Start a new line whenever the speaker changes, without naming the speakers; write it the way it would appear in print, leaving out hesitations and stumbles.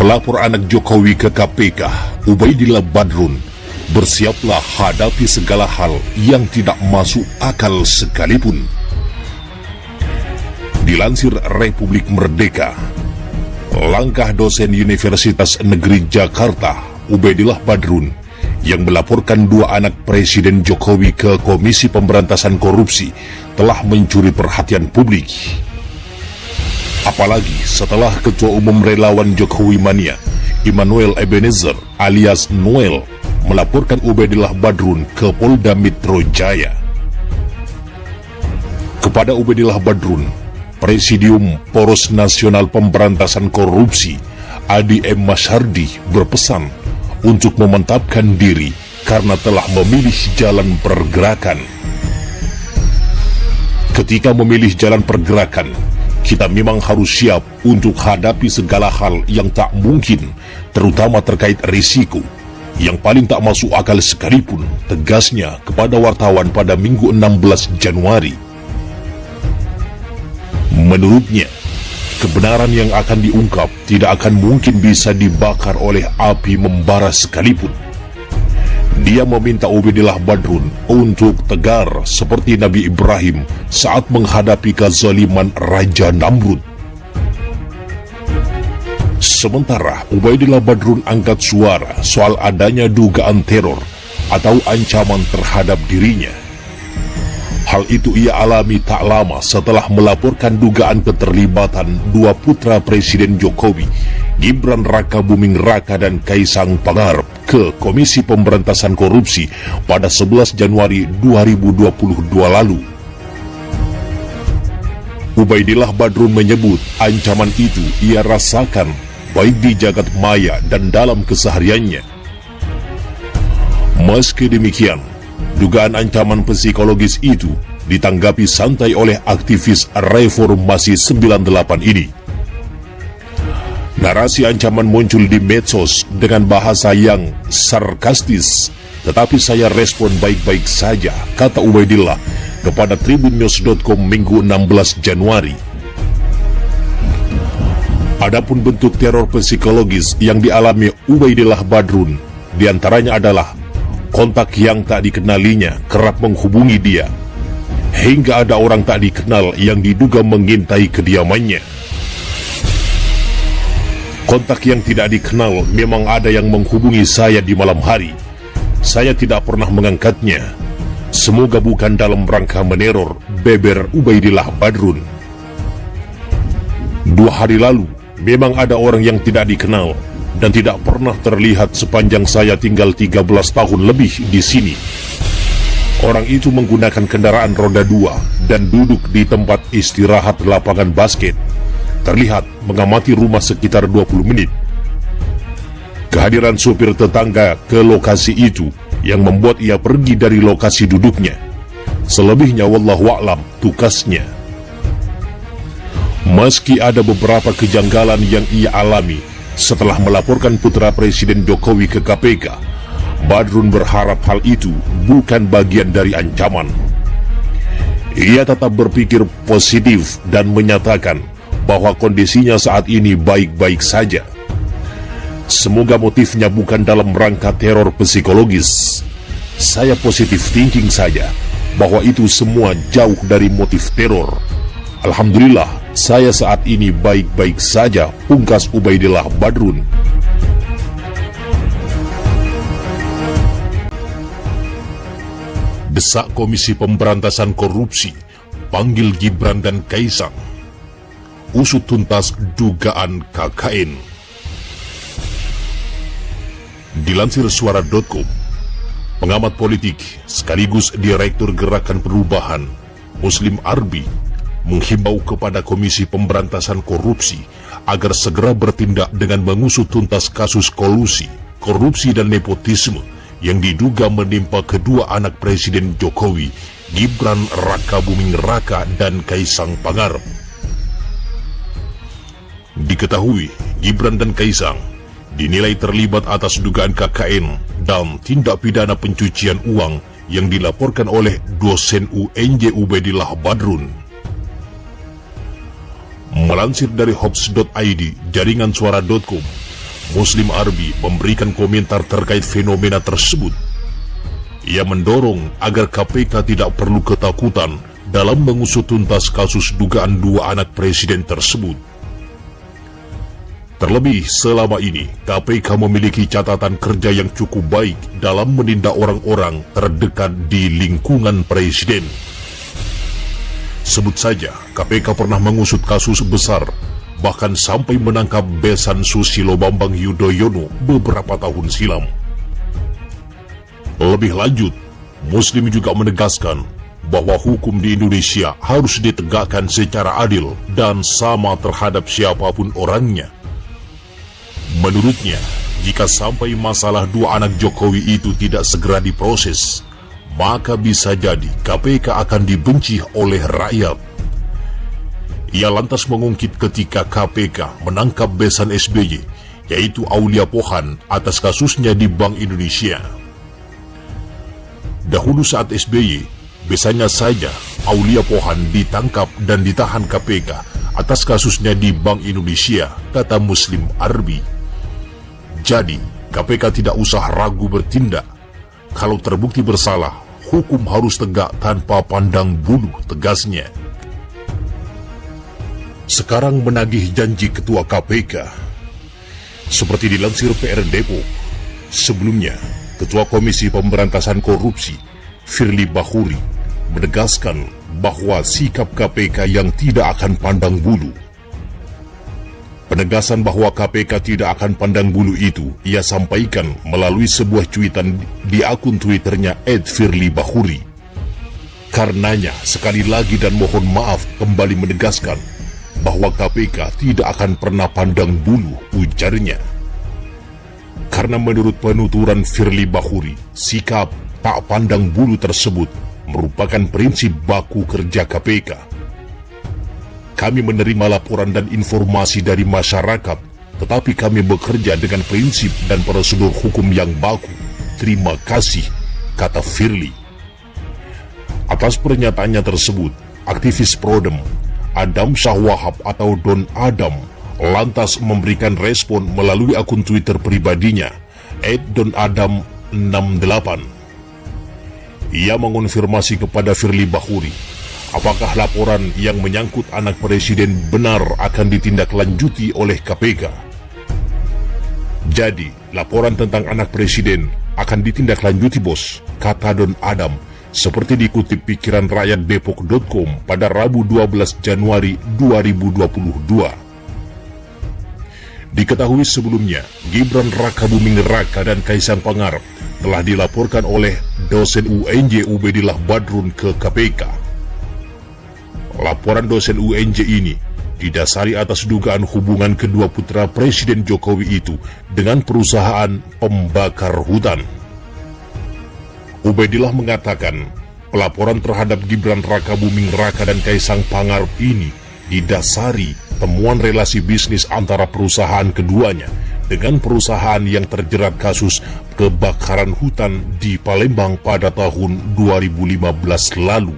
Pelapor anak Jokowi ke KPK, Ubaidillah Badrun, bersiaplah hadapi segala hal yang tidak masuk akal sekalipun. Dilansir Republik Merdeka, langkah dosen Universitas Negeri Jakarta, Ubaidillah Badrun, yang melaporkan dua anak Presiden Jokowi ke Komisi Pemberantasan Korupsi telah mencuri perhatian publik. Apalagi setelah Ketua Umum Relawan Jokowi Mania, Immanuel Ebenezer alias Noel, melaporkan Ubaidillah Badrun ke Polda Metro Jaya. Kepada Ubaidillah Badrun, Presidium Poros Nasional Pemberantasan Korupsi, Adi M. Masyardi, berpesan untuk memantapkan diri karena telah memilih jalan pergerakan. Ketika memilih jalan pergerakan, kita memang harus siap untuk hadapi segala hal yang tak mungkin, terutama terkait risiko yang paling tak masuk akal sekalipun, tegasnya kepada wartawan pada Minggu 16 Januari. Menurutnya, kebenaran yang akan diungkap tidak akan mungkin bisa dibakar oleh api membara sekalipun. Dia meminta Ubaidillah Badrun untuk tegar seperti Nabi Ibrahim saat menghadapi kezaliman Raja Namrud. Sementara Ubaidillah Badrun angkat suara soal adanya dugaan teror atau ancaman terhadap dirinya. Hal itu ia alami tak lama setelah melaporkan dugaan keterlibatan dua putra Presiden Jokowi, Gibran Rakabuming Raka dan Kaisang Pangarep, ke Komisi Pemberantasan Korupsi pada 11 Januari 2022 lalu. Ubaidillah Badrun menyebut ancaman itu ia rasakan baik di jagat maya dan dalam kesehariannya. Meski demikian, dugaan ancaman psikologis itu ditanggapi santai oleh aktivis Reformasi 98 ini. Narasi ancaman muncul di medsos dengan bahasa yang sarkastis, tetapi saya respon baik-baik saja, kata Ubaidillah kepada tribunnews.com Minggu 16 Januari. Adapun bentuk teror psikologis yang dialami Ubaidillah Badrun diantaranya adalah kontak yang tak dikenalinya kerap menghubungi dia, hingga ada orang tak dikenal yang diduga mengintai kediamannya. Kontak yang tidak dikenal memang ada yang menghubungi saya di malam hari. Saya tidak pernah mengangkatnya. Semoga bukan dalam rangka meneror, beber Ubaidillah Badrun. 2 hari lalu, memang ada orang yang tidak dikenal dan tidak pernah terlihat sepanjang saya tinggal 13 tahun lebih di sini. Orang itu menggunakan kendaraan roda 2 dan duduk di tempat istirahat lapangan basket. Terlihat mengamati rumah sekitar 20 menit. Kehadiran supir tetangga ke lokasi itu yang membuat ia pergi dari lokasi duduknya. Selebihnya wallahu a'lam tugasnya. Meski ada beberapa kejanggalan yang ia alami setelah melaporkan putra Presiden Jokowi ke KPK, Badrun berharap hal itu bukan bagian dari ancaman. Ia tetap berpikir positif dan menyatakan bahwa kondisinya saat ini baik-baik saja. Semoga motifnya bukan dalam rangka teror psikologis. Saya positif thinking saja bahwa itu semua jauh dari motif teror. Alhamdulillah, saya saat ini baik-baik saja, pungkas Ubaidillah Badrun. Desak Komisi Pemberantasan Korupsi, panggil Gibran dan Kaisang. Usut tuntas dugaan KKN. Dilansir suara.com, pengamat politik sekaligus Direktur Gerakan Perubahan, Muslim Arbi, menghimbau kepada Komisi Pemberantasan Korupsi agar segera bertindak dengan mengusut tuntas kasus kolusi, korupsi dan nepotisme yang diduga menimpa kedua anak Presiden Jokowi, Gibran Rakabuming Raka dan Kaisang Pangarep. Diketahui, Gibran dan Kaisang dinilai terlibat atas dugaan KKN dan tindak pidana pencucian uang yang dilaporkan oleh dosen UNJ Ubaidillah Badrun. Melansir dari Hops.id, jaringan suara.com, Muslim Arbi memberikan komentar terkait fenomena tersebut. Ia mendorong agar KPK tidak perlu ketakutan dalam mengusut tuntas kasus dugaan dua anak presiden tersebut. Terlebih selama ini, KPK memiliki catatan kerja yang cukup baik dalam menindak orang-orang terdekat di lingkungan presiden. Sebut saja, KPK pernah mengusut kasus besar, bahkan sampai menangkap besan Susilo Bambang Yudhoyono beberapa tahun silam. Lebih lanjut, Muslim juga menegaskan bahwa hukum di Indonesia harus ditegakkan secara adil dan sama terhadap siapapun orangnya. Menurutnya, jika sampai masalah dua anak Jokowi itu tidak segera diproses, maka bisa jadi KPK akan dibenci oleh rakyat. Ia lantas mengungkit ketika KPK menangkap besan SBY, yaitu Aulia Pohan, atas kasusnya di Bank Indonesia. Dahulu saat SBY, besannya saja Aulia Pohan ditangkap dan ditahan KPK atas kasusnya di Bank Indonesia, kata Muslim Arbi. Jadi, KPK tidak usah ragu bertindak. Kalau terbukti bersalah, hukum harus tegak tanpa pandang bulu, tegasnya. Sekarang menagih janji Ketua KPK. Seperti dilansir PR Depok, sebelumnya, Ketua Komisi Pemberantasan Korupsi, Firly Bahuri, menegaskan bahwa sikap KPK yang tidak akan pandang bulu. Penegasan bahwa KPK tidak akan pandang bulu itu ia sampaikan melalui sebuah cuitan di akun Twitternya @firlybahuri. Karenanya, sekali lagi dan mohon maaf kembali menegaskan bahwa KPK tidak akan pernah pandang bulu, ujarnya. Karena menurut penuturan Firly Bahuri, sikap tak pandang bulu tersebut merupakan prinsip baku kerja KPK. Kami menerima laporan dan informasi dari masyarakat, tetapi kami bekerja dengan prinsip dan prosedur hukum yang baku. Terima kasih, kata Firly. Atas pernyataannya tersebut, aktivis Prodem, Adam Syahwahab atau Don Adam, lantas memberikan respon melalui akun Twitter pribadinya, @donadam68. Ia mengonfirmasi kepada Firly Bahuri, apakah laporan yang menyangkut anak presiden benar akan ditindaklanjuti oleh KPK. Jadi, laporan tentang anak presiden akan ditindaklanjuti, bos, kata Don Adam, seperti dikutip pikiran rakyat Depok.com pada Rabu 12 Januari 2022. Diketahui sebelumnya, Gibran Rakabuming Raka dan Kaisang Pangarep telah dilaporkan oleh dosen UNJ Ubedillah Badrun ke KPK. Laporan dosen UNJ ini didasari atas dugaan hubungan kedua putra Presiden Jokowi itu dengan perusahaan pembakar hutan. Ubedillah mengatakan, pelaporan terhadap Gibran Rakabuming Raka dan Kaisang Pangarep ini didasari temuan relasi bisnis antara perusahaan keduanya dengan perusahaan yang terjerat kasus kebakaran hutan di Palembang pada tahun 2015 lalu.